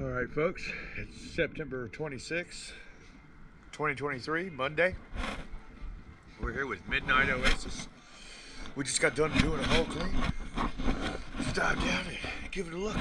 All right, folks, it's September 26th, 2023, Monday. We're here with Midnight Oasis. We just got done doing a hull clean. Let's dive down and give it a look.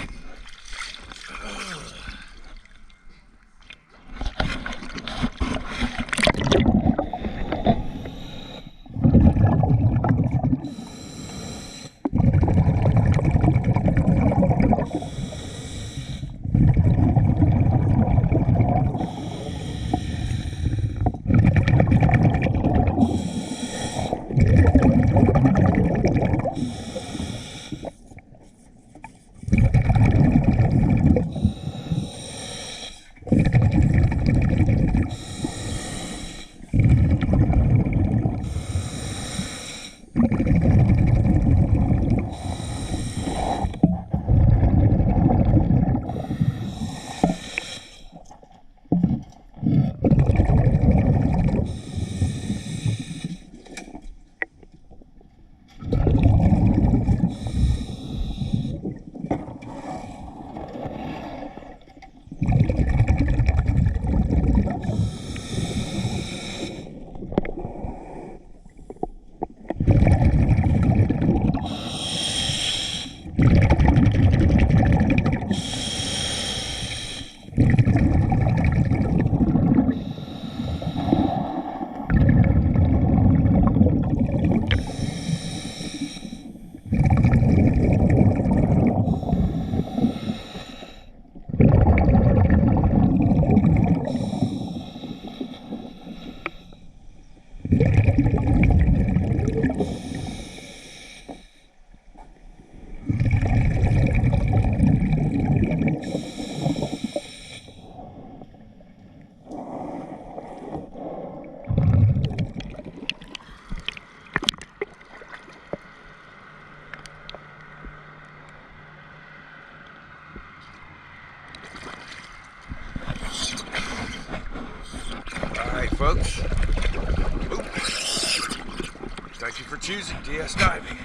Folks, thank you for choosing DS Diving.